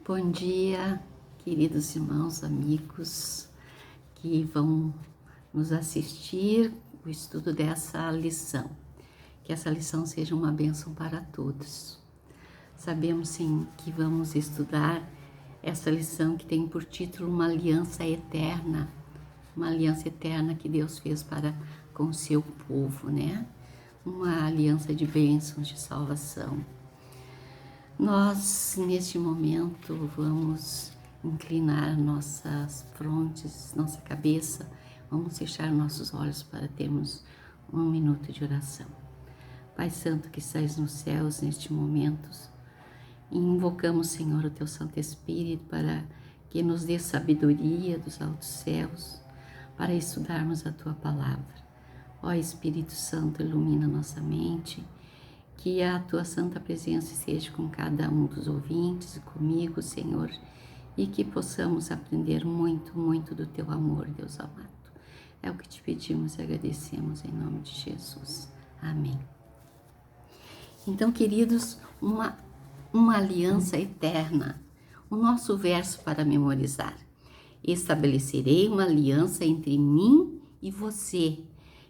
Bom dia, queridos irmãos, amigos que vão nos assistir o estudo dessa lição. Que essa lição seja uma bênção para todos. Sabemos sim que vamos estudar essa lição que tem por título uma aliança eterna que Deus fez para com o seu povo, né? Uma aliança de bênçãos, de salvação. Nós, neste momento, vamos inclinar nossas frontes, nossa cabeça, vamos fechar nossos olhos para termos um minuto de oração. Pai Santo que estás nos céus neste momento, invocamos, Senhor, o Teu Santo Espírito para que nos dê sabedoria dos altos céus, para estudarmos a Tua Palavra. Ó Espírito Santo, ilumina nossa mente, que a Tua Santa Presença esteja com cada um dos ouvintes e comigo, Senhor, e que possamos aprender muito, muito do Teu amor, Deus amado. É o que te pedimos e agradecemos em nome de Jesus. Amém. Então, queridos, uma aliança eterna. O nosso verso para memorizar. Estabelecerei uma aliança entre mim e você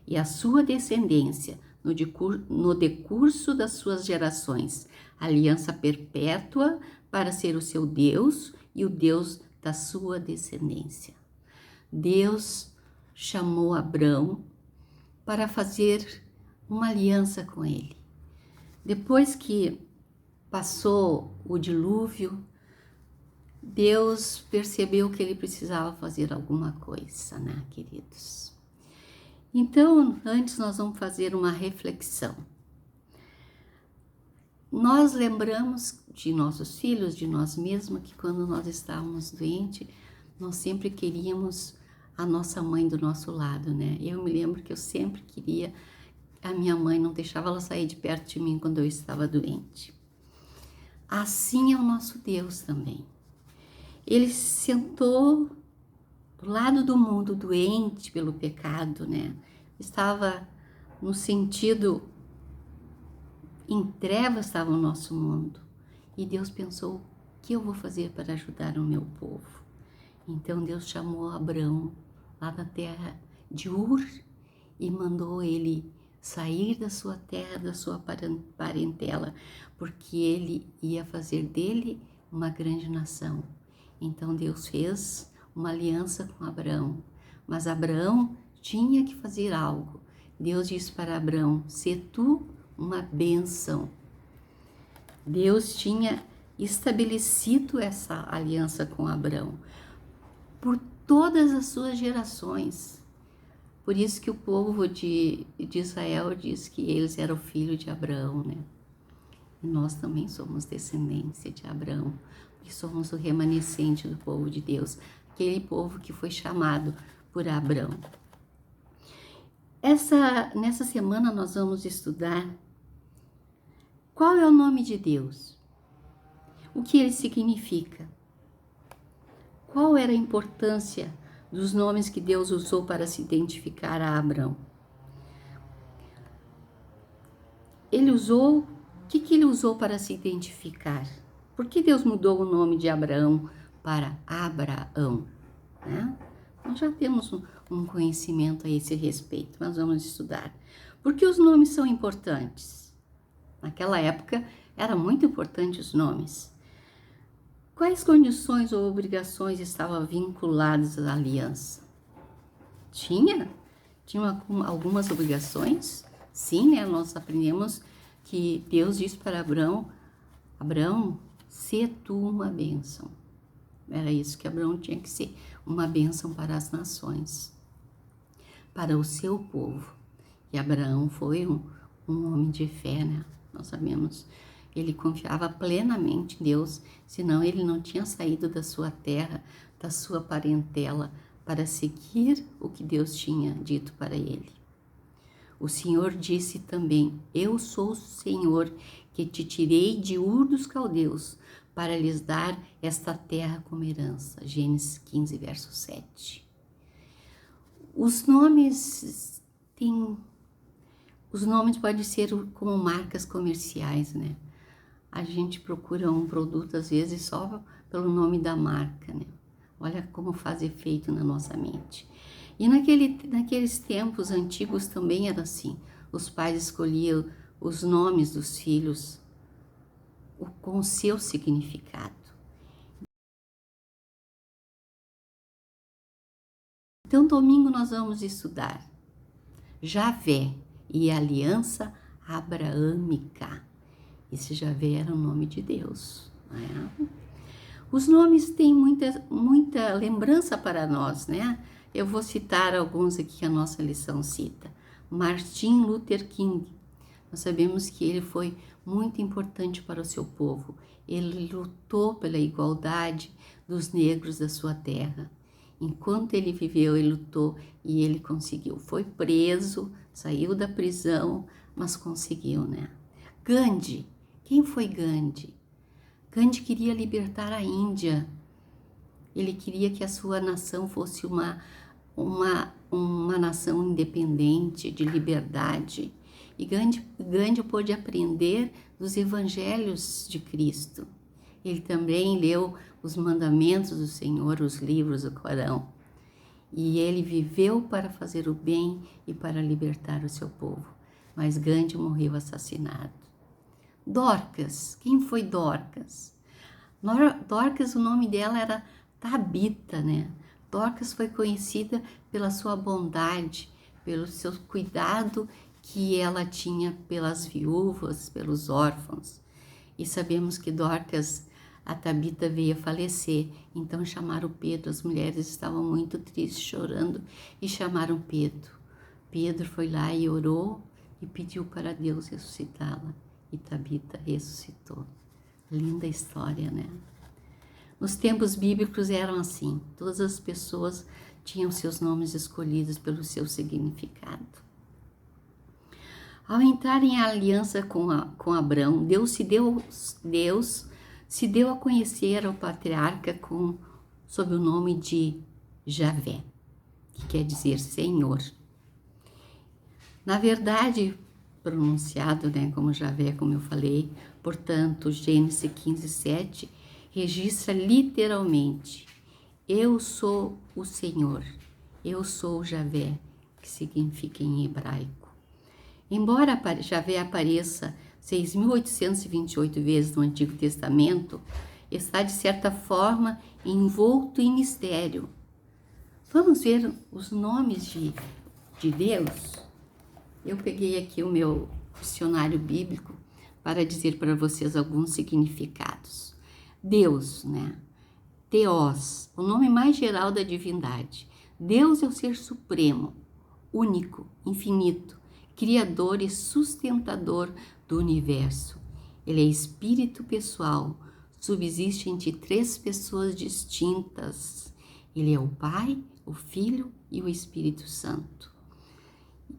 e a sua descendência no decurso das suas gerações, aliança perpétua para ser o seu Deus e o Deus da sua descendência. Deus chamou Abrão para fazer uma aliança com ele. Depois que passou o dilúvio, Deus percebeu que ele precisava fazer alguma coisa, né, queridos? Então, antes nós vamos fazer uma reflexão. Nós lembramos de nossos filhos, de nós mesmos, que quando nós estávamos doentes, nós sempre queríamos a nossa mãe do nosso lado, né? Eu me lembro que eu sempre queria, a minha mãe não deixava ela sair de perto de mim quando eu estava doente. Assim é o nosso Deus também. Ele se sentou do lado do mundo doente pelo pecado, né? Estava no sentido, em trevas estava o nosso mundo. E Deus pensou, o que eu vou fazer para ajudar o meu povo? Então Deus chamou Abrão lá da terra de Ur e mandou ele sair da sua terra, da sua parentela, porque ele ia fazer dele uma grande nação. Então Deus fez uma aliança com Abrão, mas Abrão tinha que fazer algo. Deus disse para Abrão, sê tu uma bênção. Deus tinha estabelecido essa aliança com Abrão por todas as suas gerações. Por isso que o povo de Israel diz que eles eram filhos de Abraão, né? E nós também somos descendência de Abraão, que somos o remanescente do povo de Deus, aquele povo que foi chamado por Abraão. Nessa semana nós vamos estudar qual é o nome de Deus, o que ele significa, qual era a importância dos nomes que Deus usou para se identificar a Abrão. O que ele usou para se identificar? Por que Deus mudou o nome de Abraão para Abraão? Né? Nós já temos um conhecimento a esse respeito, mas vamos estudar. Por que os nomes são importantes? Naquela época, era muito importante os nomes. Quais condições ou obrigações estavam vinculadas à aliança? Tinha algumas obrigações? Sim, né? Nós aprendemos que Deus disse para Abraão, sê tu uma bênção. Era isso que Abraão tinha que ser, uma bênção para as nações, para o seu povo. E Abraão foi um homem de fé, né? Nós sabemos, ele confiava plenamente em Deus, senão ele não tinha saído da sua terra, da sua parentela, para seguir o que Deus tinha dito para ele. O Senhor disse também, eu sou o Senhor que te tirei de Ur dos Caldeus, para lhes dar esta terra como herança. Gênesis 15, verso 7. Os nomes podem ser como marcas comerciais, né? a gente procura um produto às vezes só pelo nome da marca, né? Olha como faz efeito na nossa mente. E naqueles tempos antigos também era assim. Os pais escolhiam os nomes dos filhos com o seu significado. Então, domingo nós vamos estudar Javé e a aliança abraâmica. Esse Javé era o nome de Deus, né? Os nomes têm muita lembrança para nós, né? Eu vou citar alguns aqui que a nossa lição cita. Martin Luther King. Nós sabemos que ele foi muito importante para o seu povo. Ele lutou pela igualdade dos negros da sua terra. Enquanto ele viveu, ele lutou e ele conseguiu. Foi preso, saiu da prisão, mas conseguiu, né? Gandhi. Quem foi Gandhi? Gandhi queria libertar a Índia. Ele queria que a sua nação fosse uma nação independente, de liberdade. E Gandhi pôde aprender dos evangelhos de Cristo. Ele também leu os mandamentos do Senhor, os livros do Corão. E ele viveu para fazer o bem e para libertar o seu povo. Mas Gandhi morreu assassinado. Dorcas. Quem foi Dorcas? Dorcas, o nome dela era Tabita, né? Dorcas foi conhecida pela sua bondade, pelo seu cuidado que ela tinha pelas viúvas, pelos órfãos. E sabemos que Dorcas, a Tabita veio a falecer, então chamaram Pedro. As mulheres estavam muito tristes, chorando, e chamaram Pedro. Pedro foi lá e orou e pediu para Deus ressuscitá-la. E Tabita ressuscitou. Linda história, né? Nos tempos bíblicos eram assim. Todas as pessoas tinham seus nomes escolhidos pelo seu significado. Ao entrar em aliança com Abrão, Deus se deu a conhecer ao patriarca sob o nome de Javé, que quer dizer Senhor. Na verdade, pronunciado, né, como Javé, como eu falei, portanto, Gênesis 15:7 registra literalmente: eu sou o Senhor, eu sou Javé, que significa em hebraico. Embora Javé apareça 6.828 vezes no Antigo Testamento, está de certa forma envolto em mistério. Vamos ver os nomes de Deus? Eu peguei aqui o meu dicionário bíblico para dizer para vocês alguns significados. Deus, né? Theos, o nome mais geral da divindade. Deus é o ser supremo, único, infinito, criador e sustentador do universo. Ele é espírito pessoal, subsiste entre três pessoas distintas. Ele é o Pai, o Filho e o Espírito Santo.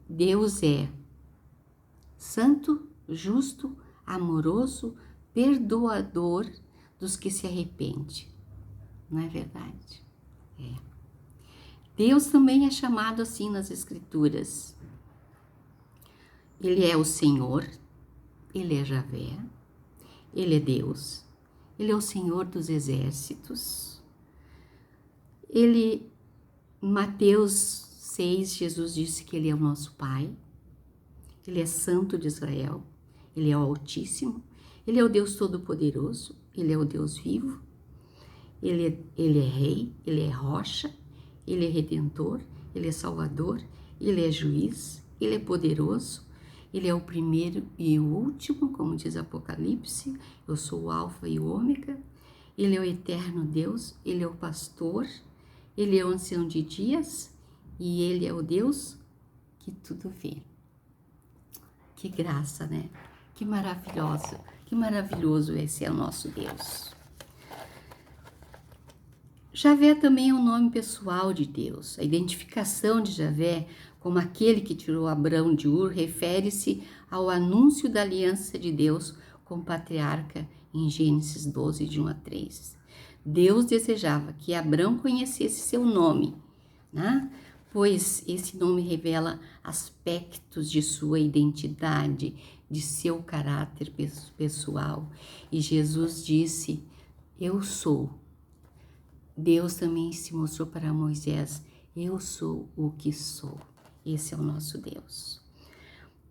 Deus é santo, justo, amoroso, perdoador dos que se arrependem. Não é verdade? É. Deus também é chamado assim nas Escrituras. Ele é o Senhor, Ele é Javé, Ele é Deus, Ele é o Senhor dos exércitos. Em Mateus 6, Jesus disse que Ele é o nosso Pai, Ele é Santo de Israel, Ele é o Altíssimo, Ele é o Deus Todo-Poderoso, Ele é o Deus vivo, Ele é Rei, Ele é Rocha, Ele é Redentor, Ele é Salvador, Ele é Juiz, Ele é poderoso, Ele é o primeiro e o último, como diz Apocalipse, eu sou o Alfa e o Ômega, Ele é o eterno Deus, Ele é o pastor, Ele é o ancião de dias e Ele é o Deus que tudo vê. Que graça, né? Que maravilhoso esse é o nosso Deus. Javé também é um nome pessoal de Deus. A identificação de Javé como aquele que tirou Abrão de Ur refere-se ao anúncio da aliança de Deus com o patriarca em Gênesis 12, de 1 a 3. Deus desejava que Abrão conhecesse seu nome, né? Pois esse nome revela aspectos de sua identidade, de seu caráter pessoal. E Jesus disse: eu sou. Deus também se mostrou para Moisés: eu sou o que sou. Esse é o nosso Deus.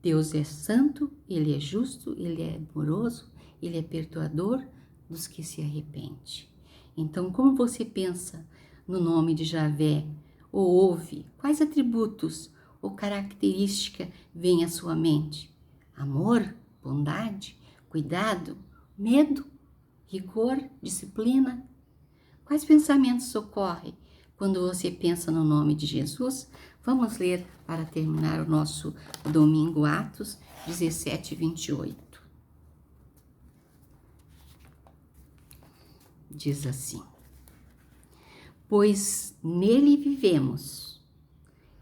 Deus é santo, Ele é justo, Ele é amoroso, Ele é perdoador dos que se arrependem. Então, como você pensa no nome de Javé, ou ouve, quais atributos ou característica vem à sua mente? Amor, bondade, cuidado, medo, rigor, disciplina? Quais pensamentos ocorrem quando você pensa no nome de Jesus? Vamos ler para terminar o nosso domingo Atos 17, 28. Diz assim: pois nele vivemos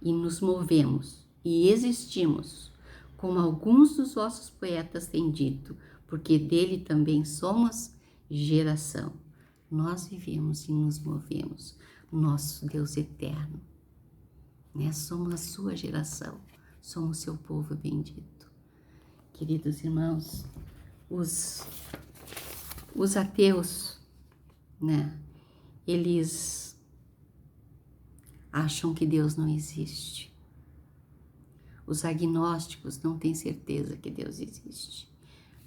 e nos movemos e existimos, como alguns dos vossos poetas têm dito, porque dele também somos geração. Nós vivemos e nos movemos, nosso Deus eterno, né? Somos a sua geração, somos seu povo bendito. Queridos irmãos, os ateus, né? Eles acham que Deus não existe. Os agnósticos não têm certeza que Deus existe,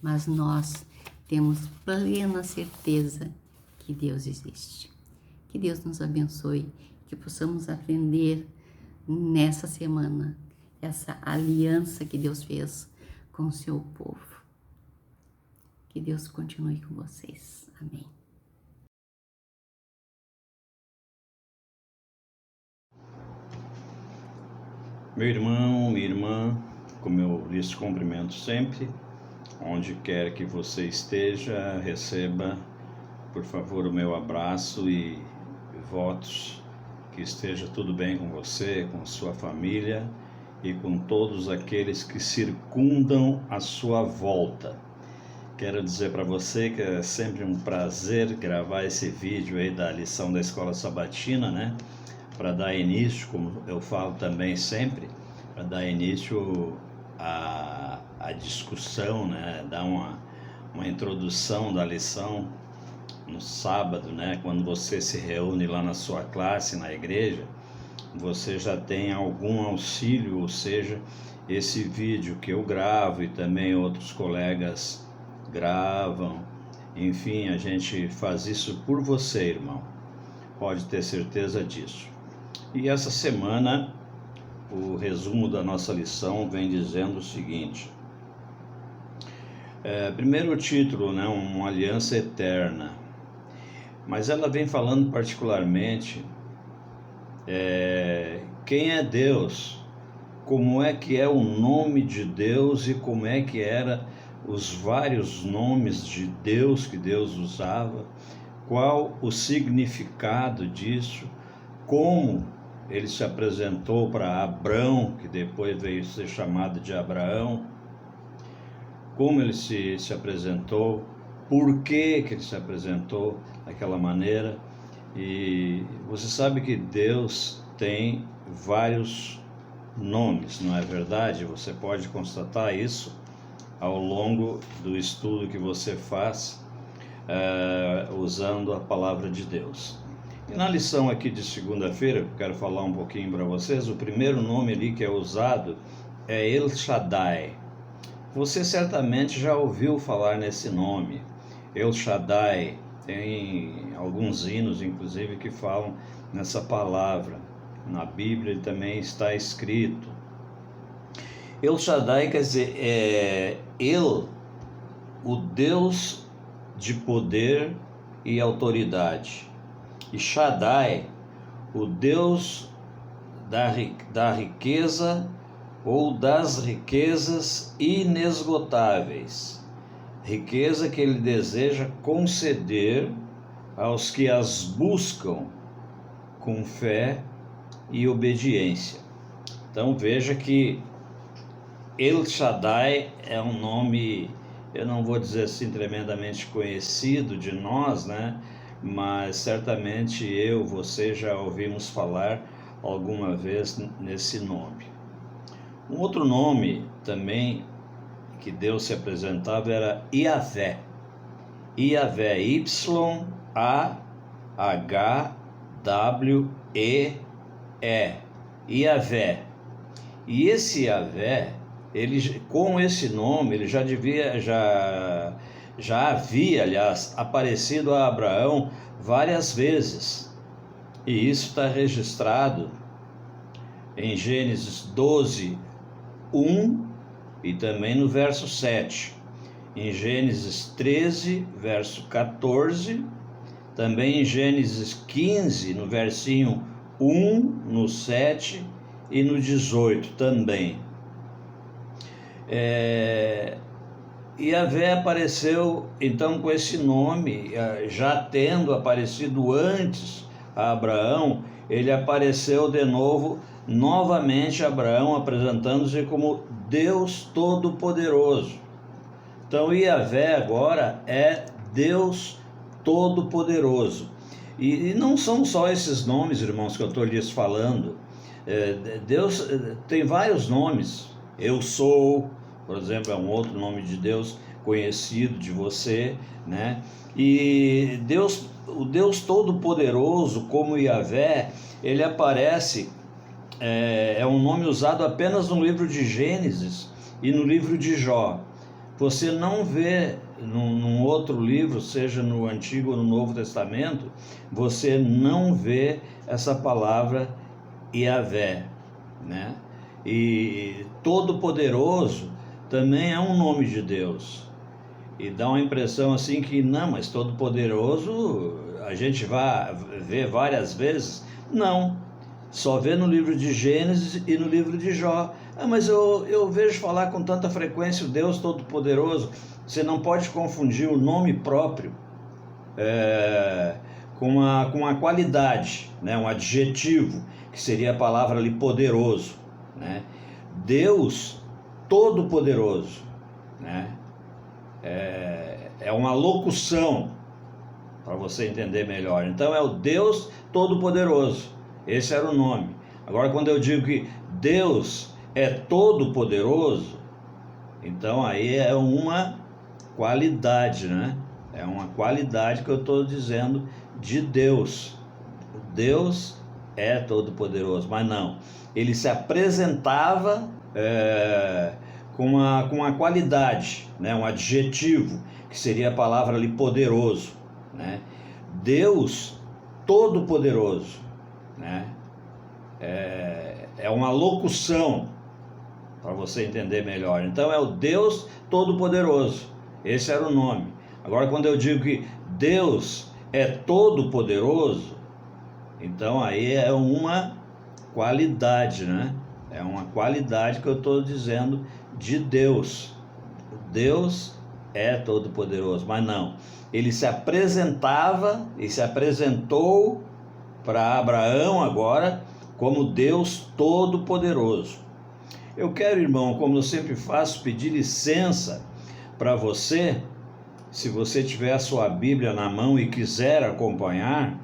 mas nós temos plena certeza que Deus existe. Que Deus nos abençoe, que possamos aprender nessa semana essa aliança que Deus fez com o seu povo. Que Deus continue com vocês. Amém. Meu irmão, minha irmã, como eu lhes cumprimento sempre, onde quer que você esteja, receba, por favor, o meu abraço e votos que esteja tudo bem com você, com sua família e com todos aqueles que circundam a sua volta. Quero dizer para você que é sempre um prazer gravar esse vídeo aí da lição da Escola Sabatina, né? Para dar início, como eu falo também sempre, para dar início à discussão, né? Dar uma introdução da lição no sábado, né? Quando você se reúne lá na sua classe, na igreja, você já tem algum auxílio, ou seja, esse vídeo que eu gravo e também outros colegas gravam, enfim, a gente faz isso por você, irmão, pode ter certeza disso. E essa semana, o resumo da nossa lição vem dizendo o seguinte: primeiro título, né, uma aliança eterna, mas ela vem falando particularmente quem é Deus, como é que é o nome de Deus e como é que era os vários nomes de Deus que Deus usava, qual o significado disso, como ele se apresentou para Abrão, que depois veio a ser chamado de Abraão, como ele se apresentou, por que ele se apresentou daquela maneira. E você sabe que Deus tem vários nomes, não é verdade? Você pode constatar isso ao longo do estudo que você faz usando a palavra de Deus. E na lição aqui de segunda-feira, eu quero falar um pouquinho para vocês, o primeiro nome ali que é usado é El Shaddai. Você certamente já ouviu falar nesse nome, El Shaddai. Tem alguns hinos, inclusive, que falam nessa palavra. Na Bíblia ele também está escrito. El Shaddai quer dizer, El, o Deus de poder e autoridade. E Shaddai, o Deus da riqueza ou das riquezas inesgotáveis. Riqueza que ele deseja conceder aos que as buscam com fé e obediência. Então veja que El Shaddai é um nome, eu não vou dizer assim tremendamente conhecido de nós, né? Mas certamente você já ouvimos falar alguma vez nesse nome. Um outro nome também que Deus se apresentava era Iavé. Iavé, Y-A-H-W-E-E. Iavé. E esse Iavé, ele, com esse nome, ele já havia, aliás, aparecido a Abraão várias vezes. E isso está registrado em Gênesis 12, 1 e também no verso 7. Em Gênesis 13, verso 14, também em Gênesis 15, no versinho 1, no 7 e no 18 também. Iavé apareceu então com esse nome, já tendo aparecido antes a Abraão, ele apareceu de novo, novamente Abraão apresentando-se como Deus Todo-Poderoso. Então Iavé agora é Deus Todo-Poderoso. E não são só esses nomes, irmãos, que eu estou lhes falando. Deus tem vários nomes. Eu sou, por exemplo, é um outro nome de Deus conhecido de você, né? E Deus, o Deus Todo-Poderoso, como Iavé, ele aparece, é um nome usado apenas no livro de Gênesis e no livro de Jó. Você não vê num outro livro, seja no Antigo ou no Novo Testamento, você não vê essa palavra Iavé, né? E Todo-Poderoso também é um nome de Deus. E dá uma impressão assim que, não, mas Todo-Poderoso a gente vai ver várias vezes. Não, só vê no livro de Gênesis e no livro de Jó. Mas eu vejo falar com tanta frequência o Deus Todo-Poderoso. Você não pode confundir o nome próprio com a qualidade, né? Um adjetivo, que seria a palavra ali poderoso, né? Deus Todo-Poderoso, né? É uma locução para você entender melhor. Então é o Deus Todo-Poderoso. Esse era o nome. Agora, quando eu digo que Deus é todo-poderoso, então aí é uma qualidade, né? É uma qualidade que eu estou dizendo de Deus. Deus é todo-poderoso, mas não. Ele se apresentava com uma qualidade, né? Um adjetivo, que seria a palavra ali poderoso, né? Deus todo-poderoso, né? É uma locução para você entender melhor. Então é o Deus Todo-Poderoso. Esse era o nome. Agora, quando eu digo que Deus é todo-poderoso, então aí é uma qualidade, né? É uma qualidade que eu estou dizendo de Deus. Deus é todo-poderoso, mas não. Ele se apresentava e se apresentou para Abraão agora como Deus Todo-Poderoso. Eu quero, irmão, como eu sempre faço, pedir licença para você, se você tiver a sua Bíblia na mão e quiser acompanhar,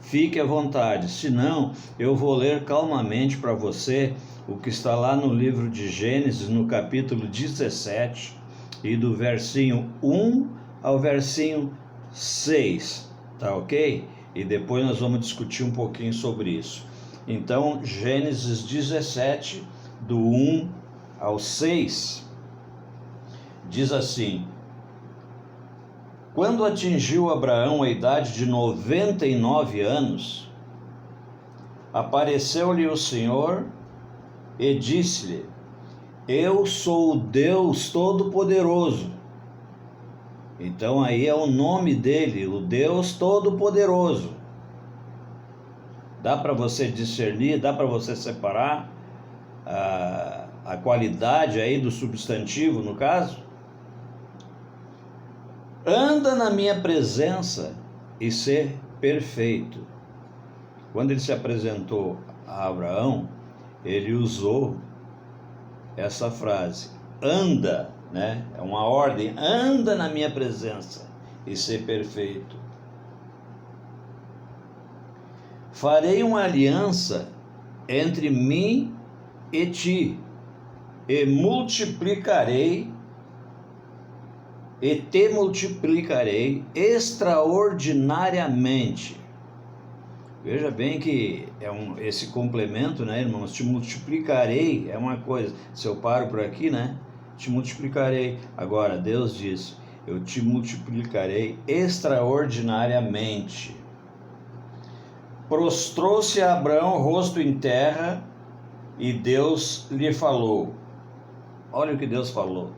fique à vontade. Se não, eu vou ler calmamente para você o que está lá no livro de Gênesis, no capítulo 17, e do versinho 1 ao versinho 6, tá ok? E depois nós vamos discutir um pouquinho sobre isso. Então, Gênesis 17, do 1 ao 6, diz assim: Quando atingiu Abraão a idade de 99 anos, apareceu-lhe o Senhor e disse-lhe: Eu sou o Deus Todo-Poderoso. Então aí é o nome dele, o Deus Todo-Poderoso. Dá para você discernir, dá para você separar a qualidade aí do substantivo, no caso? Anda na minha presença e ser perfeito. Quando ele se apresentou a Abraão, ele usou essa frase, anda, né? É uma ordem, anda na minha presença e ser perfeito. Farei uma aliança entre mim e ti, e multiplicarei e te multiplicarei extraordinariamente. Veja bem que esse complemento, né, irmãos? Te multiplicarei é uma coisa. Se eu paro por aqui, né? Te multiplicarei. Agora, Deus diz: eu te multiplicarei extraordinariamente. Prostrou-se Abraão, rosto em terra, e Deus lhe falou. Olha o que Deus falou.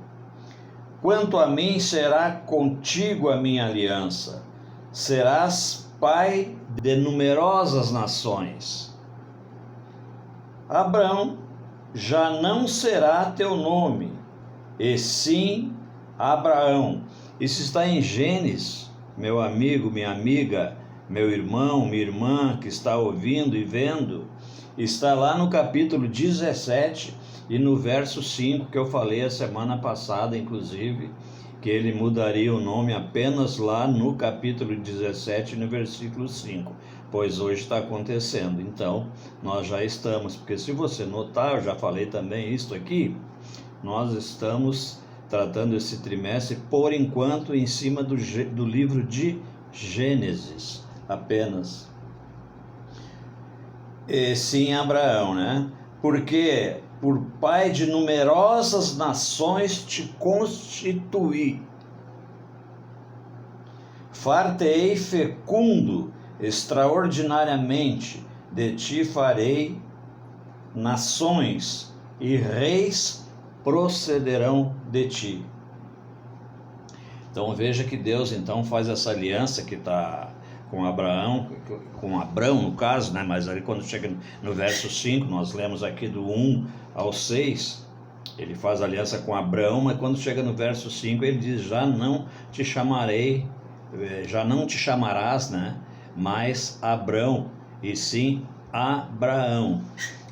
Quanto a mim, será contigo a minha aliança. Serás pai de numerosas nações. Abrão já não será teu nome, e sim Abraão. Isso está em Gênesis, meu amigo, minha amiga, meu irmão, minha irmã que está ouvindo e vendo. Está lá no capítulo 17 e no verso 5 que eu falei a semana passada, inclusive, que ele mudaria o nome apenas lá no capítulo 17, no versículo 5, pois hoje está acontecendo. Então, nós já estamos, porque se você notar, eu já falei também isso aqui, nós estamos tratando esse trimestre, por enquanto, em cima do livro de Gênesis, apenas. E sim, Abraão, né? Porque por pai de numerosas nações te constituí. Far-te-ei fecundo extraordinariamente, de ti farei nações, e reis procederão de ti. Então veja que Deus então faz essa aliança que está com Abraão, com Abrão no caso, né? Mas ali quando chega no verso 5, nós lemos aqui do 1 ao 6, ele faz aliança com Abrão, mas quando chega no verso 5 ele diz: já não te chamarei, já não te chamarás, né? Mais Abrão, e sim Abraão.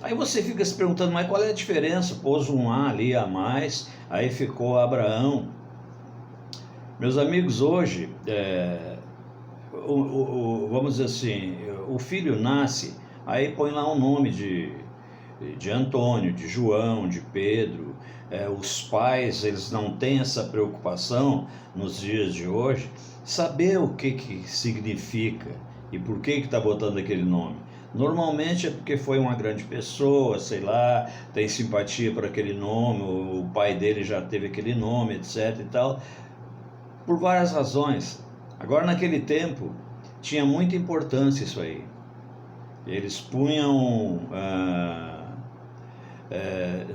Aí você fica se perguntando, mas qual é a diferença? Pôs um A ali a mais, aí ficou Abraão. Meus amigos, hoje, vamos dizer assim, o filho nasce, aí põe lá um nome de Antônio, de João, de Pedro. Os pais, eles não têm essa preocupação nos dias de hoje, saber o que significa e por que está botando aquele nome. Normalmente é porque foi uma grande pessoa, sei lá, tem simpatia por aquele nome, o pai dele já teve aquele nome, etc e tal, por várias razões. Agora, naquele tempo, tinha muita importância isso aí. Eles punham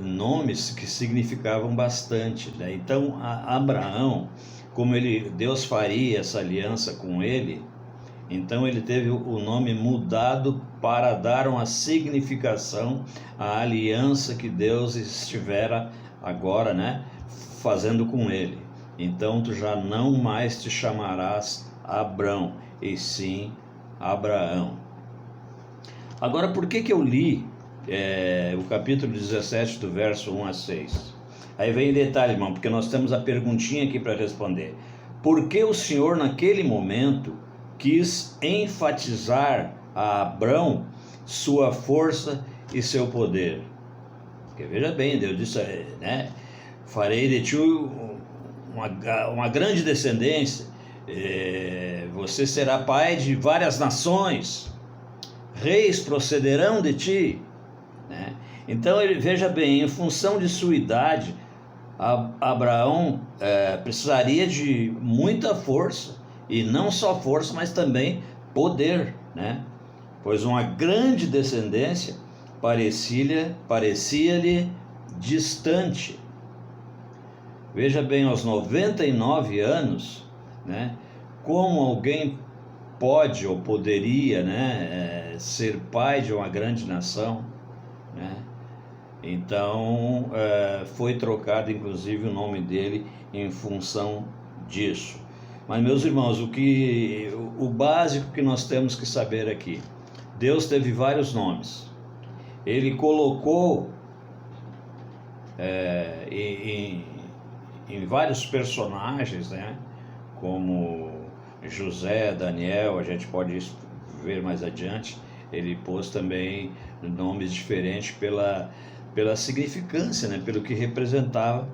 nomes que significavam bastante, né? Então, Abraão, como Deus faria essa aliança com ele, então ele teve o nome mudado para dar uma significação à aliança que Deus estivera agora, né, fazendo com ele. Então tu já não mais te chamarás Abrão, e sim Abraão. Agora, por que eu li o capítulo 17 do verso 1 a 6? Aí vem detalhe, irmão, porque nós temos a perguntinha aqui para responder. Por que o Senhor naquele momento quis enfatizar a Abrão sua força e seu poder? Porque veja bem, Deus disse, né, farei de ti uma grande descendência, você será pai de várias nações, reis procederão de ti, né? Então veja bem, em função de sua idade, Abraão precisaria de muita força, e não só força, mas também poder, né? Pois uma grande descendência parecia-lhe distante. Veja bem, aos 99 anos, né, como alguém pode ou poderia, né, ser pai de uma grande nação, né? Então, foi trocado inclusive o nome dele em função disso. Mas, meus irmãos, o básico que nós temos que saber aqui, Deus teve vários nomes. Ele colocou em vários personagens, né, como José, Daniel, a gente pode ver mais adiante, ele pôs também nomes diferentes pela significância, né, pelo que representava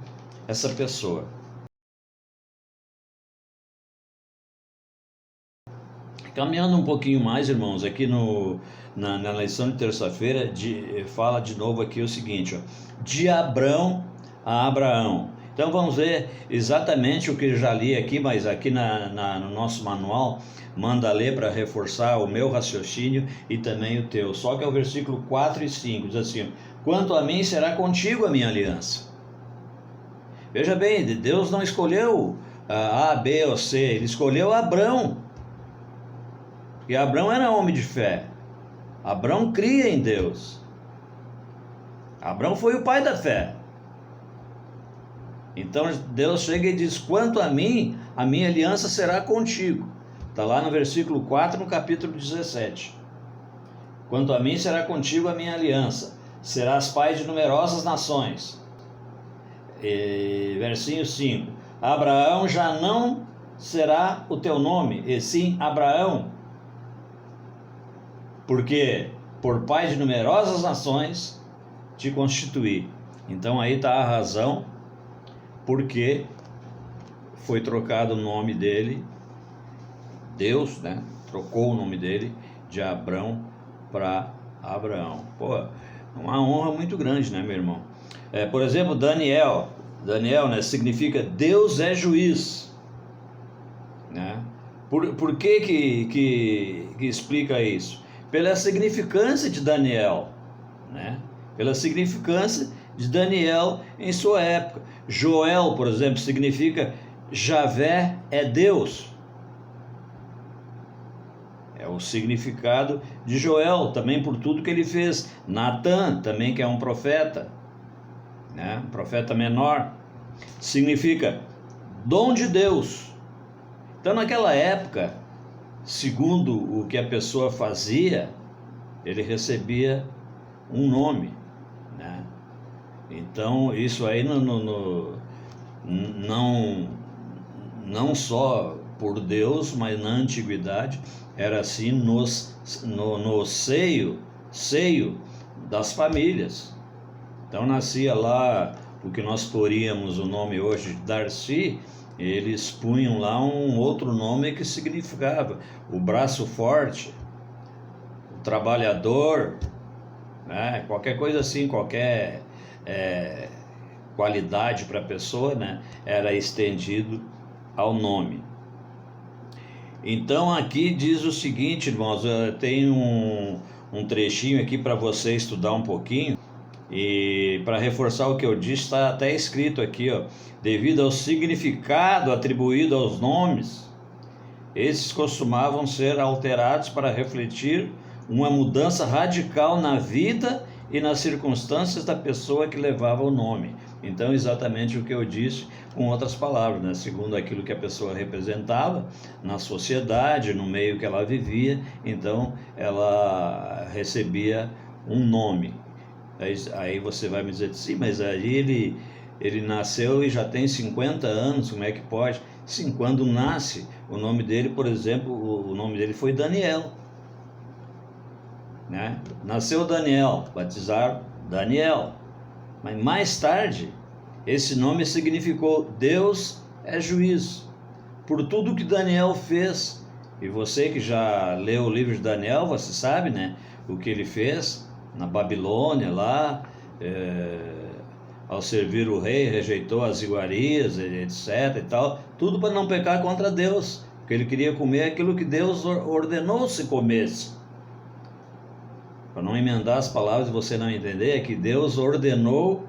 essa pessoa. Caminhando um pouquinho mais, irmãos, aqui na lição de terça-feira, fala de novo aqui o seguinte, ó, de Abrão a Abraão. Então vamos ver exatamente o que eu já li aqui, mas aqui no nosso manual manda ler para reforçar o meu raciocínio e também o teu. Só que é o versículo 4 e 5, diz assim, quanto a mim será contigo a minha aliança. Veja bem, Deus não escolheu A, B ou C, ele escolheu Abrão. Porque Abrão era homem de fé. Abrão cria em Deus. Abrão foi o pai da fé. Então Deus chega e diz, quanto a mim, a minha aliança será contigo. Está lá no versículo 4, no capítulo 17. Quanto a mim será contigo a minha aliança. Serás pai de numerosas nações. Versinho 5. Abraão já não será o teu nome, e sim Abraão. Porque por pai de numerosas nações te constituí. Então aí está a razão porque foi trocado o nome dele, Deus, né? Trocou o nome dele de Abrão para Abraão. Pô, uma honra muito grande, né, meu irmão? Por exemplo, Daniel, né, significa Deus é juiz, né? Por que explica isso? Pela significância de Daniel, né? Pela significância de Daniel em sua época. Joel, por exemplo, significa Javé é Deus. É o significado de Joel, também por tudo que ele fez. Natã, também, que é um profeta, né? Um profeta menor, significa dom de Deus. Então naquela época, segundo o que a pessoa fazia, ele recebia um nome, né? Então isso aí não só por Deus, mas na antiguidade era assim no seio das famílias. Então nascia lá o que nós poríamos o nome hoje de Darcy, eles punham lá um outro nome que significava o braço forte, o trabalhador, né? Qualquer coisa assim, qualquer qualidade para a pessoa, né? Era estendido ao nome. Então aqui diz o seguinte, irmãos, tem um trechinho aqui para você estudar um pouquinho. E para reforçar o que eu disse, está até escrito aqui, ó, devido ao significado atribuído aos nomes, esses costumavam ser alterados para refletir uma mudança radical na vida e nas circunstâncias da pessoa que levava o nome. Então, exatamente o que eu disse, com outras palavras, né? Segundo aquilo que a pessoa representava na sociedade, no meio que ela vivia, então ela recebia um nome. Aí você vai me dizer, sim, mas aí ele nasceu e já tem 50 anos, como é que pode? Sim, quando nasce, o nome dele, por exemplo, o nome dele foi Daniel, né? Nasceu Daniel, batizaram Daniel, mas mais tarde, esse nome significou Deus é juiz, por tudo que Daniel fez. E você que já leu o livro de Daniel, você sabe, né, o que ele fez na Babilônia lá, ao servir o rei, rejeitou as iguarias, etc e tal, tudo para não pecar contra Deus, porque ele queria comer aquilo que Deus ordenou se comesse. Para não emendar as palavras e você não entender, é que Deus ordenou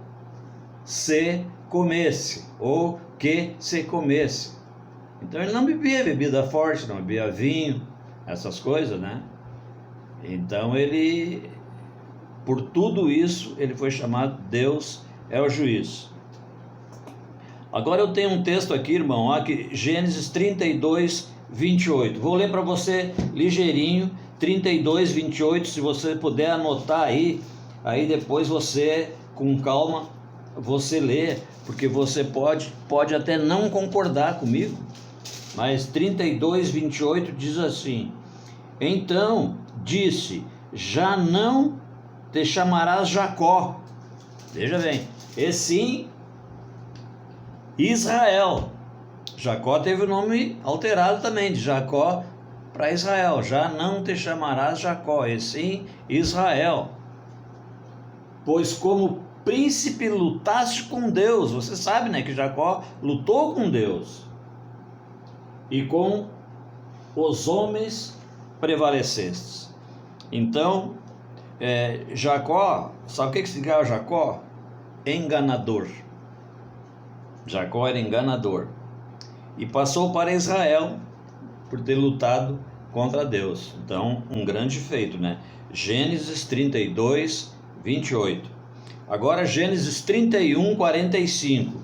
se comesse, ou que se comesse. Então ele não bebia bebida forte, não bebia vinho, essas coisas, né? Então ele, por tudo isso, ele foi chamado Deus é o juiz. Agora eu tenho um texto aqui, irmão, aqui, Gênesis 32, 28. Vou ler para você ligeirinho, 32, 28, se você puder anotar aí depois você, com calma, você lê, porque você pode até não concordar comigo, mas 32, 28 diz assim: então disse, já não te chamarás Jacó, veja bem, e sim Israel. Jacó teve o nome alterado também, de Jacó para Israel: já não te chamarás Jacó, e sim Israel, pois como príncipe lutaste com Deus. Você sabe, né, que Jacó lutou com Deus, e com os homens prevalecestes. Então, Jacó, sabe o que significa Jacó? Enganador. Jacó era enganador, e passou para Israel por ter lutado contra Deus. Então, um grande feito, né? Gênesis 32, 28. Agora, Gênesis 31, 45.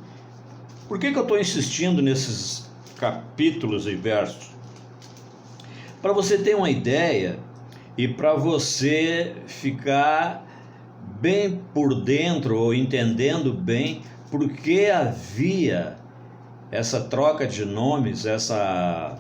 Por que eu estou insistindo nesses capítulos e versos? Para você ter uma ideia e para você ficar bem por dentro, ou entendendo bem por que havia essa troca de nomes, essa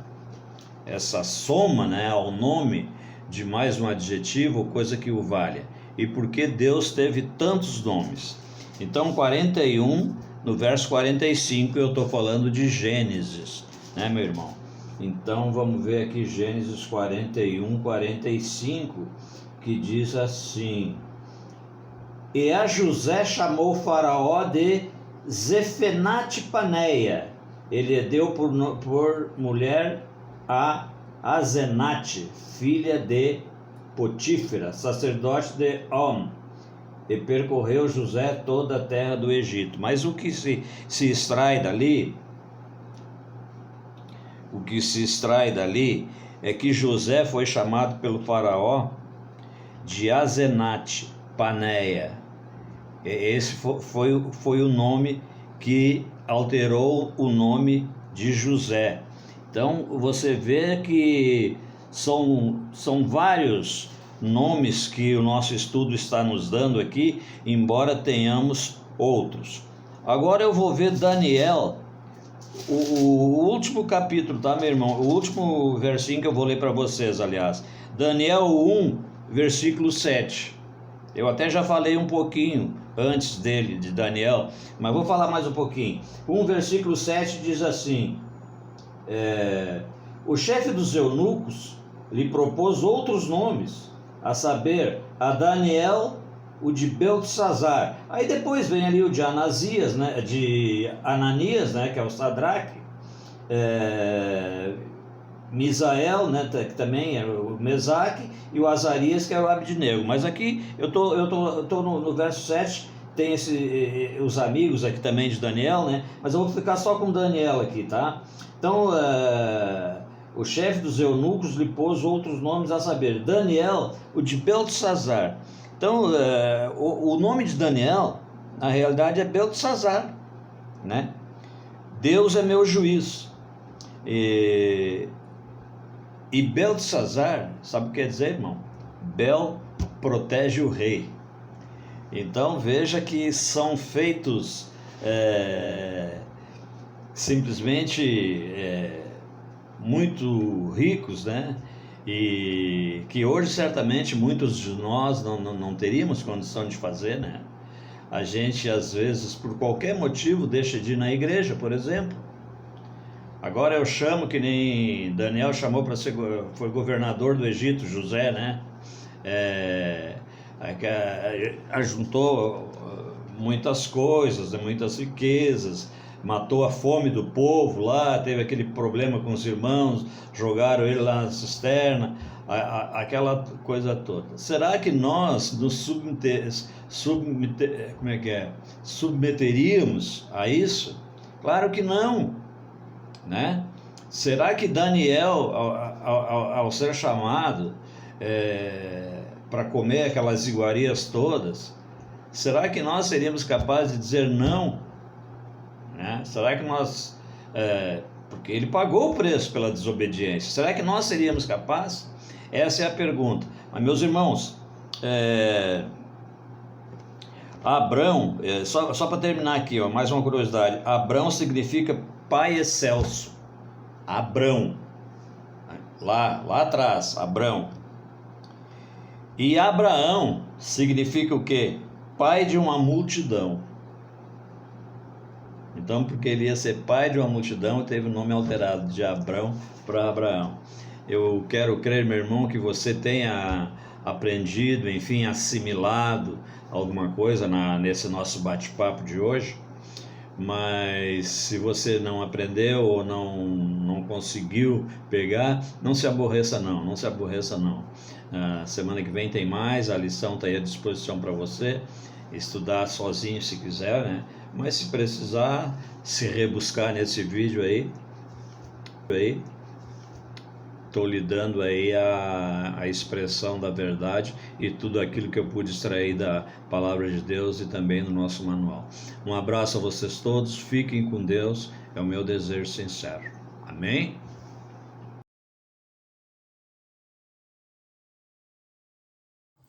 soma, né, ao nome de mais um adjetivo, coisa que o valha, e por que Deus teve tantos nomes. Então, 41, no verso 45, eu estou falando de Gênesis, né, meu irmão? Então, vamos ver aqui Gênesis 41, 45, que diz assim: e a José chamou Faraó de Zefenate Paneia, ele deu por mulher a Azenate, filha de Potífera, sacerdote de On, e percorreu José toda a terra do Egito. Mas o que se extrai dali, é que José foi chamado pelo faraó de Azenate Paneia. Esse foi o nome que alterou o nome de José. Então você vê que são vários nomes que o nosso estudo está nos dando aqui, embora tenhamos outros. Agora eu vou ver Daniel, o último capítulo, tá, meu irmão? O último versinho que eu vou ler para vocês, aliás. Daniel 1, versículo 7. Eu até já falei um pouquinho antes dele, de Daniel, mas vou falar mais um pouquinho. 1, versículo 7 diz assim: o chefe dos eunucos lhe propôs outros nomes, a saber, a Daniel, o de Beltesazar. Aí depois vem ali o de Ananias, né, que é o Sadraque, Misael, né, que também é o Mesaque, e o Azarias, que é o Abednego. Mas aqui eu tô no verso 7, tem os amigos aqui também de Daniel, né? Mas eu vou ficar só com Daniel aqui, tá? Então, o chefe dos eunucos lhe pôs outros nomes, a saber, Daniel, o de Beltesazar. Então, o nome de Daniel, na realidade, é Beltesazar, né? Deus é meu juiz. E Beltesazar, sabe o que quer dizer, irmão? Bel protege o rei. Então veja que são feitos simplesmente muito ricos, né? E que hoje certamente muitos de nós não teríamos condição de fazer, né? A gente às vezes por qualquer motivo deixa de ir na igreja, por exemplo. Agora eu chamo, que nem Daniel chamou para ser, foi governador do Egito, José, né? Ajuntou muitas coisas, muitas riquezas, matou a fome do povo lá, teve aquele problema com os irmãos, jogaram ele lá na cisterna, aquela coisa toda. Será que nós nos submeteríamos a isso? Claro que não, né? Será que Daniel, ao ser chamado para comer aquelas iguarias todas, será que nós seríamos capazes de dizer não? Né? Será que nós, porque ele pagou o preço pela desobediência, será que nós seríamos capazes? Essa é a pergunta. Mas, meus irmãos, Abrão, só para terminar aqui, ó, mais uma curiosidade, Abrão significa pai excelso. Abrão, lá atrás, Abrão. E Abraão significa o quê? Pai de uma multidão. Então, porque ele ia ser pai de uma multidão, teve o nome alterado de Abrão para Abraão. Eu quero crer, meu irmão, que você tenha aprendido, enfim, assimilado alguma coisa nesse nosso bate-papo de hoje. Mas se você não aprendeu ou não conseguiu pegar, não se aborreça não se aborreça não. Semana que vem tem mais, a lição está aí à disposição para você, estudar sozinho se quiser, né? Mas se precisar, se rebuscar nesse vídeo aí, estou lhe dando aí a expressão da verdade e tudo aquilo que eu pude extrair da palavra de Deus e também no nosso manual. Um abraço a vocês todos, fiquem com Deus, é o meu desejo sincero. Amém?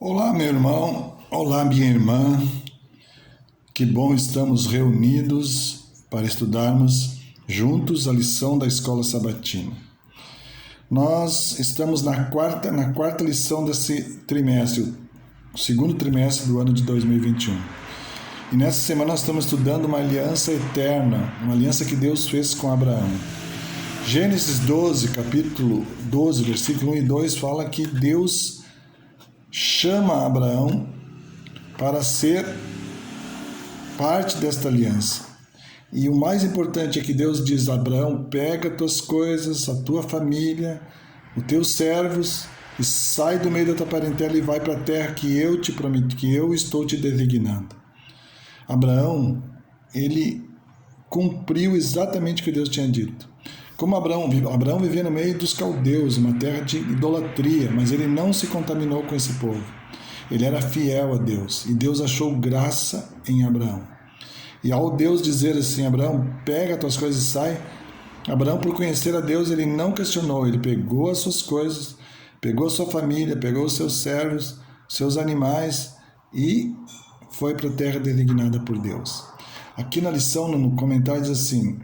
Olá, meu irmão, olá, minha irmã, que bom estamos reunidos para estudarmos juntos a lição da Escola Sabatina. Nós estamos na quarta lição desse trimestre, o segundo trimestre do ano de 2021. E nessa semana nós estamos estudando uma aliança eterna, uma aliança que Deus fez com Abraão. Gênesis 12, capítulo 12, versículo 1 e 2, fala que Deus chama Abraão para ser parte desta aliança. E o mais importante é que Deus diz a Abraão: pega tuas coisas, a tua família, os teus servos, e sai do meio da tua parentela e vai para a terra que eu te prometo, que eu estou te designando. Abraão, ele cumpriu exatamente o que Deus tinha dito. Como Abraão vivia no meio dos caldeus, uma terra de idolatria, mas ele não se contaminou com esse povo. Ele era fiel a Deus, e Deus achou graça em Abraão. E ao Deus dizer assim: Abraão, pega as tuas coisas e sai, Abraão, por conhecer a Deus, ele não questionou, ele pegou as suas coisas, pegou a sua família, pegou os seus servos, seus animais e foi para a terra designada por Deus. Aqui na lição, no comentário, diz assim: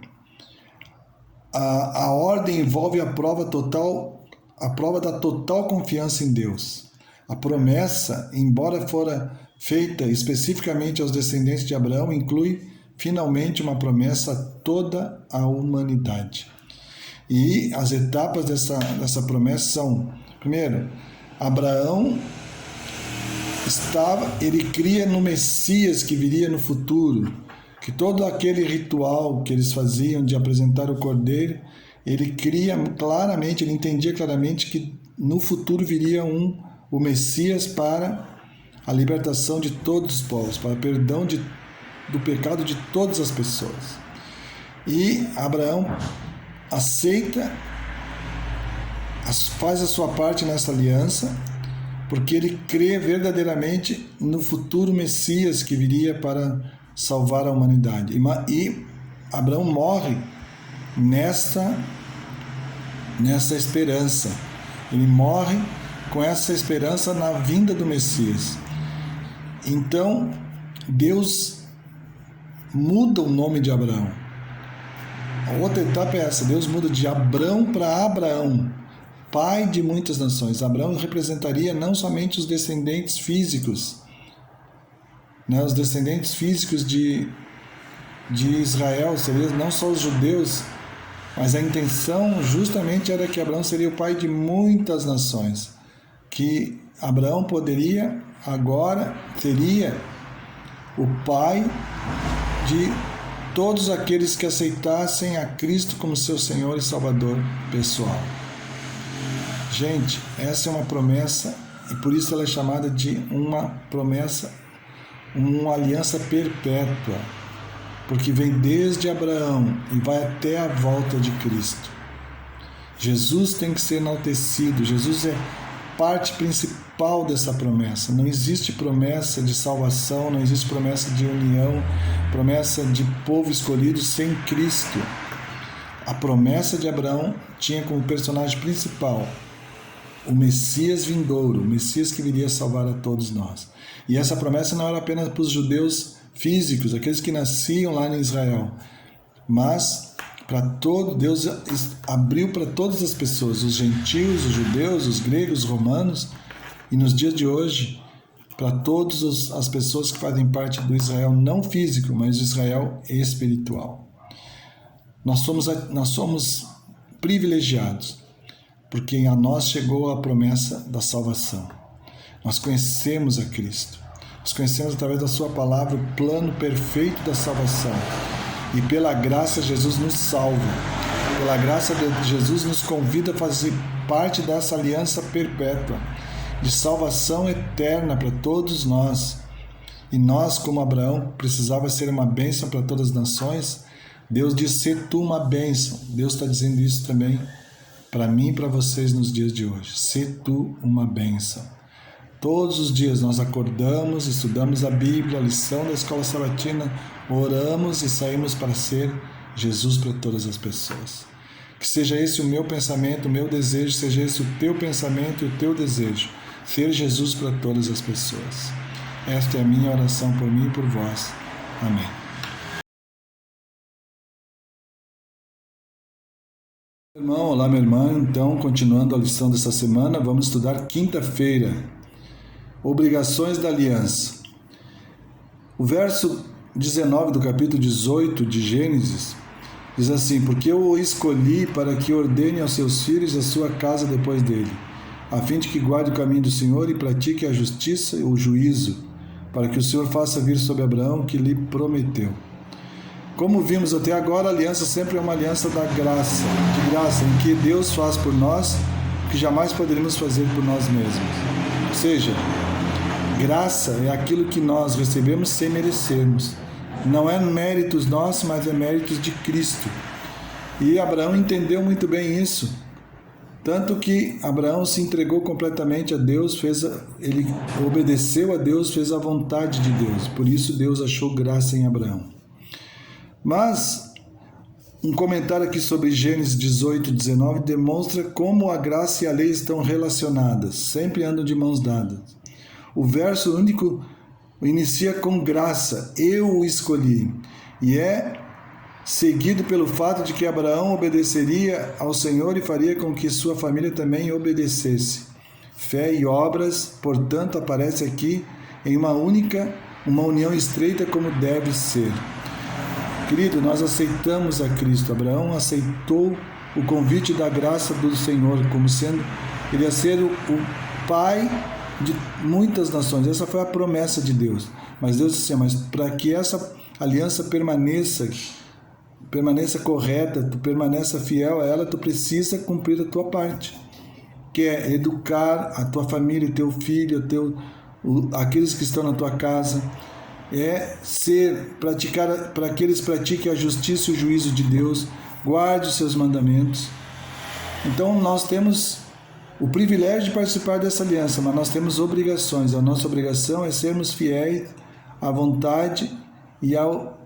a ordem envolve a prova da total confiança em Deus. A promessa, embora fora feita especificamente aos descendentes de Abraão, inclui finalmente uma promessa a toda a humanidade. E as etapas dessa promessa são: primeiro, Abraão ele cria no Messias que viria no futuro, que todo aquele ritual que eles faziam de apresentar o Cordeiro, ele entendia claramente que no futuro viria o Messias para a libertação de todos os povos, para o perdão do pecado de todas as pessoas. E Abraão aceita, faz a sua parte nessa aliança, porque ele crê verdadeiramente no futuro Messias que viria para salvar a humanidade. E Abraão morre nessa esperança. Ele morre com essa esperança na vinda do Messias. Então, Deus muda o nome de Abraão. A outra etapa é essa: Deus muda de Abrão para Abraão, pai de muitas nações. Abraão representaria não somente os descendentes físicos, os descendentes físicos de Israel, não só os judeus, mas a intenção justamente era que Abraão seria o pai de muitas nações, que Abraão seria o pai de todos aqueles que aceitassem a Cristo como seu Senhor e Salvador pessoal. Gente, essa é uma promessa, e por isso ela é chamada de uma promessa, uma aliança perpétua, porque vem desde Abraão e vai até a volta de Cristo. Jesus tem que ser enaltecido, Jesus é parte principal dessa promessa. Não existe promessa de salvação, não existe promessa de união, promessa de povo escolhido sem Cristo. A promessa de Abraão tinha como personagem principal o Messias vindouro, o Messias que viria salvar a todos nós. E essa promessa não era apenas para os judeus físicos, aqueles que nasciam lá em Israel, mas Deus abriu para todas as pessoas, os gentios, os judeus, os gregos, os romanos, e nos dias de hoje, para todas as pessoas que fazem parte do Israel não físico, mas do Israel espiritual. Nós somos privilegiados. porque a nós chegou a promessa da salvação. Nós conhecemos a Cristo. Nós conhecemos através da sua palavra o plano perfeito da salvação. E pela graça Jesus nos salva. Pela graça de Jesus nos convida a fazer parte dessa aliança perpétua, de salvação eterna para todos nós. E nós, como Abraão, precisava ser uma bênção para todas as nações. Deus diz, ser tu uma bênção. Deus está dizendo isso também para mim e para vocês nos dias de hoje. Ser tu uma bênção. Todos os dias nós acordamos, estudamos a Bíblia, a lição da escola sabatina, oramos e saímos para ser Jesus para todas as pessoas. Que seja esse o meu pensamento, o meu desejo, seja esse o teu pensamento e o teu desejo. Ser Jesus para todas as pessoas. Esta é a minha oração por mim e por vós. Amém. Irmão, olá minha irmã, então continuando a lição dessa semana, vamos estudar quinta-feira, obrigações da aliança. O verso 19 do capítulo 18 de Gênesis diz assim, porque eu o escolhi para que ordene aos seus filhos a sua casa depois dele, a fim de que guarde o caminho do Senhor e pratique a justiça e o juízo, para que o Senhor faça vir sobre Abraão o que lhe prometeu. Como vimos até agora, a aliança sempre é uma aliança da graça, de graça, em que Deus faz por nós o que jamais poderíamos fazer por nós mesmos. Ou seja, graça é aquilo que nós recebemos sem merecermos. Não é méritos nossos, mas é méritos de Cristo. E Abraão entendeu muito bem isso. Tanto que Abraão se entregou completamente a Deus, ele obedeceu a Deus, fez a vontade de Deus. Por isso Deus achou graça em Abraão. Mas um comentário aqui sobre Gênesis 18, 19 demonstra como a graça e a lei estão relacionadas, sempre andam de mãos dadas. O verso único inicia com graça, eu o escolhi, e é seguido pelo fato de que Abraão obedeceria ao Senhor e faria com que sua família também obedecesse. Fé e obras, portanto, aparece aqui em uma união estreita como deve ser. Querido, nós aceitamos a Cristo. Abraão aceitou o convite da graça do Senhor, como sendo, ele ia ser o pai de muitas nações. Essa foi a promessa de Deus. Mas Deus disse assim, mas para que essa aliança permaneça correta, tu permaneça fiel a ela, tu precisa cumprir a tua parte, que é educar a tua família, teu filho, aqueles que estão na tua casa, para que eles pratiquem a justiça e o juízo de Deus, guarde os seus mandamentos. Então nós temos o privilégio de participar dessa aliança, mas nós temos obrigações. A nossa obrigação é sermos fiéis à vontade e ao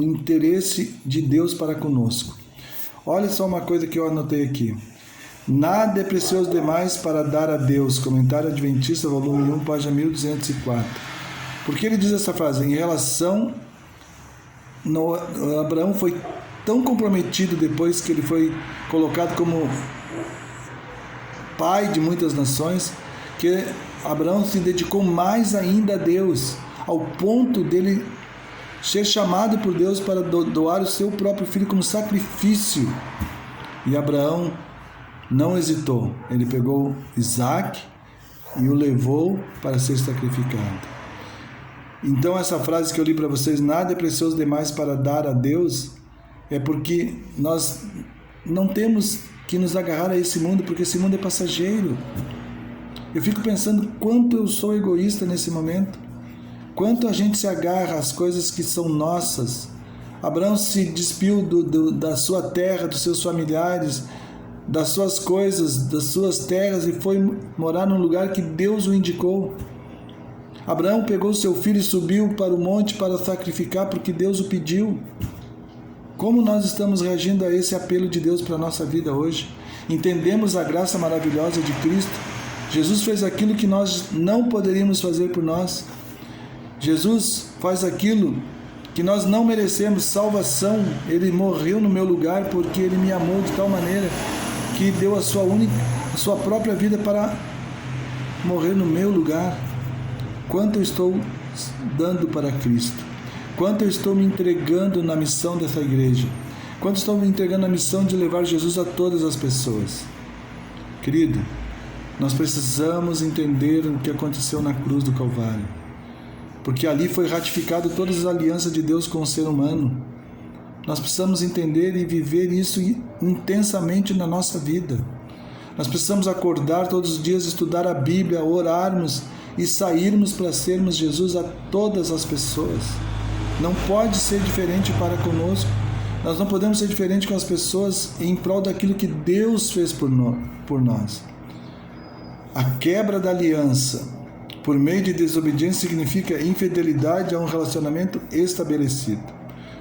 interesse de Deus para conosco. Olha só uma coisa que eu anotei aqui. Nada é precioso demais para dar a Deus. Comentário Adventista, volume 1, página 1204. Por que ele diz essa frase? Em relação... Abraão foi tão comprometido depois que ele foi colocado como pai de muitas nações, que Abraão se dedicou mais ainda a Deus, ao ponto dele ser chamado por Deus para doar o seu próprio filho como sacrifício. E Abraão não hesitou, ele pegou Isaac e o levou para ser sacrificado. Então essa frase que eu li para vocês, nada é precioso demais para dar a Deus, é porque nós não temos que nos agarrar a esse mundo, porque esse mundo é passageiro. Eu fico pensando quanto eu sou egoísta nesse momento, quanto a gente se agarra às coisas que são nossas. Abraão se despiu da sua terra, dos seus familiares, das suas coisas, das suas terras e foi morar num lugar que Deus o indicou. Abraão pegou seu filho e subiu para o monte para sacrificar porque Deus o pediu. Como nós estamos reagindo a esse apelo de Deus para a nossa vida hoje? Entendemos a graça maravilhosa de Cristo? Jesus fez aquilo que nós não poderíamos fazer por nós. Jesus faz aquilo que nós não merecemos, salvação. Ele morreu no meu lugar porque Ele me amou de tal maneira que deu a sua própria vida para morrer no meu lugar. Quanto eu estou dando para Cristo? Quanto eu estou me entregando na missão dessa igreja? Quantos estão entregando a missão de levar Jesus a todas as pessoas? Querido, nós precisamos entender o que aconteceu na cruz do Calvário, porque ali foi ratificado todas as alianças de Deus com o ser humano. Nós precisamos entender e viver isso intensamente na nossa vida. Nós precisamos acordar todos os dias, estudar a Bíblia, orarmos e sairmos para sermos Jesus a todas as pessoas. Não pode ser diferente para conosco. Nós não podemos ser diferente com as pessoas em prol daquilo que Deus fez por nós. A quebra da aliança por meio de desobediência significa infidelidade a um relacionamento estabelecido.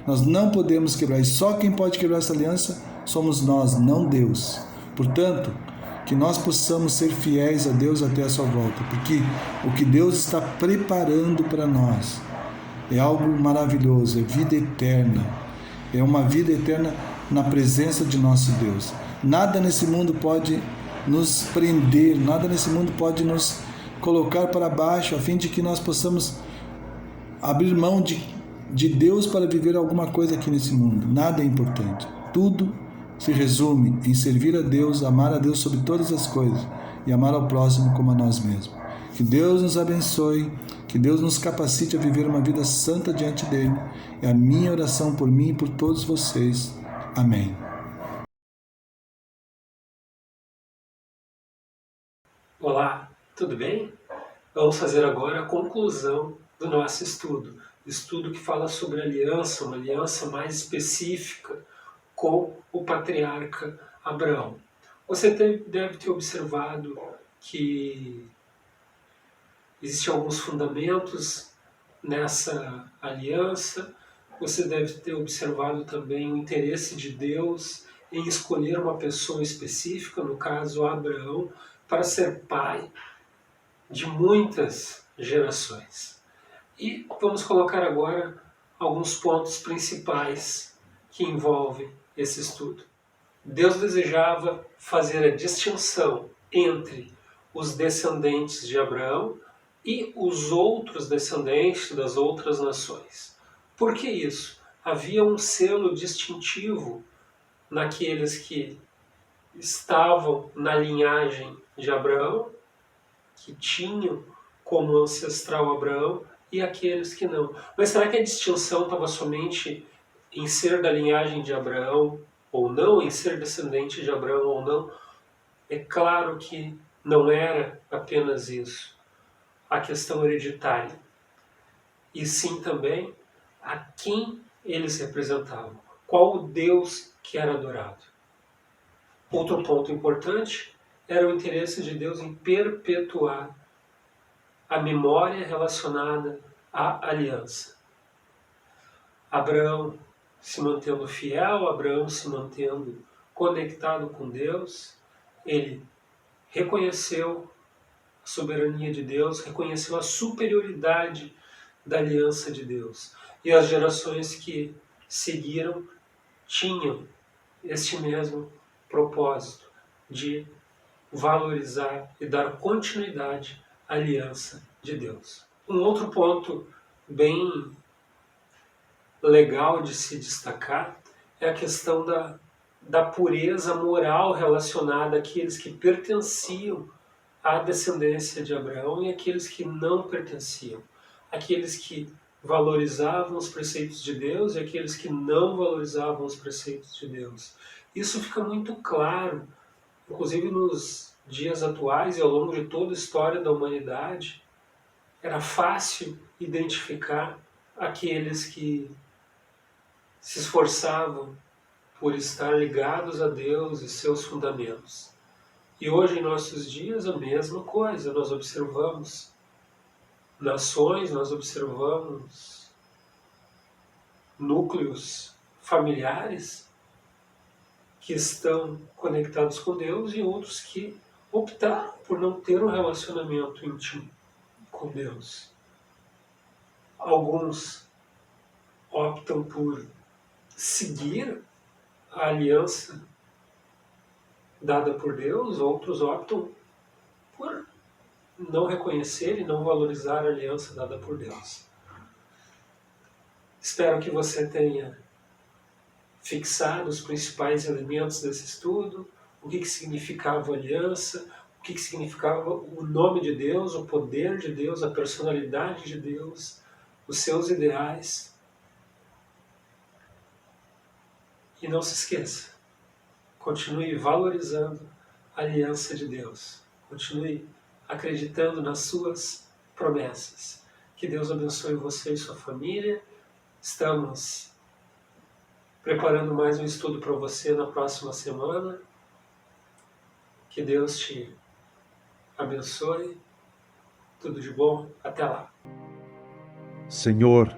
Nós não podemos quebrar, e só quem pode quebrar essa aliança somos nós, não Deus. Portanto, que nós possamos ser fiéis a Deus até a sua volta, porque o que Deus está preparando para nós é algo maravilhoso, é vida eterna, é uma vida eterna na presença de nosso Deus. Nada nesse mundo pode nos prender, nada nesse mundo pode nos colocar para baixo, a fim de que nós possamos abrir mão de Deus para viver alguma coisa aqui nesse mundo. Nada é importante. Tudo se resume em servir a Deus, amar a Deus sobre todas as coisas e amar ao próximo como a nós mesmos. Que Deus nos abençoe, que Deus nos capacite a viver uma vida santa diante dele. É a minha oração por mim e por todos vocês. Amém. Olá, tudo bem? Vamos fazer agora a conclusão do nosso estudo. Estudo que fala sobre aliança, uma aliança mais específica com o patriarca Abraão. Você deve ter observado que existem alguns fundamentos nessa aliança. Você deve ter observado também o interesse de Deus em escolher uma pessoa específica, no caso Abraão, para ser pai de muitas gerações. E vamos colocar agora alguns pontos principais que envolvem esse estudo. Deus desejava fazer a distinção entre os descendentes de Abraão e os outros descendentes das outras nações. Por que isso? Havia um selo distintivo naqueles que estavam na linhagem de Abraão, que tinham como ancestral Abraão, e aqueles que não. Mas será que a distinção estava somente em ser da linhagem de Abraão ou não, em ser descendente de Abraão ou não? É claro que não era apenas isso, a questão hereditária, e sim também a quem eles representavam, qual o Deus que era adorado. Outro ponto importante era o interesse de Deus em perpetuar a memória relacionada à aliança. Abraão se mantendo fiel, Abraão se mantendo conectado com Deus, ele reconheceu a soberania de Deus, reconheceu a superioridade da aliança de Deus. E as gerações que seguiram tinham este mesmo propósito de valorizar e dar continuidade à aliança de Deus. Um outro ponto bem legal de se destacar é a questão da pureza moral relacionada àqueles que pertenciam à descendência de Abraão e àqueles que não pertenciam. Aqueles que valorizavam os preceitos de Deus e aqueles que não valorizavam os preceitos de Deus. Isso fica muito claro, inclusive nos dias atuais e ao longo de toda a história da humanidade. Era fácil identificar aqueles que se esforçavam por estar ligados a Deus e seus fundamentos. E hoje, em nossos dias, a mesma coisa. Nós observamos nações, nós observamos núcleos familiares que estão conectados com Deus e outros que optaram por não ter um relacionamento íntimo com Deus. Alguns optam por seguir a aliança dada por Deus, outros optam por não reconhecer e não valorizar a aliança dada por Deus. Espero que você tenha fixar os principais elementos desse estudo, o que significava aliança, o que significava o nome de Deus, o poder de Deus, a personalidade de Deus, os seus ideais. E não se esqueça, continue valorizando a aliança de Deus. Continue acreditando nas suas promessas. Que Deus abençoe você e sua família. Estamos preparando mais um estudo para você na próxima semana. Que Deus te abençoe. Tudo de bom. Até lá. Senhor,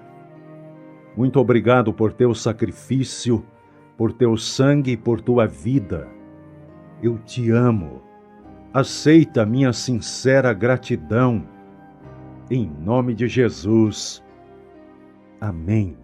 muito obrigado por teu sacrifício, por teu sangue e por tua vida. Eu te amo. Aceita minha sincera gratidão. Em nome de Jesus. Amém.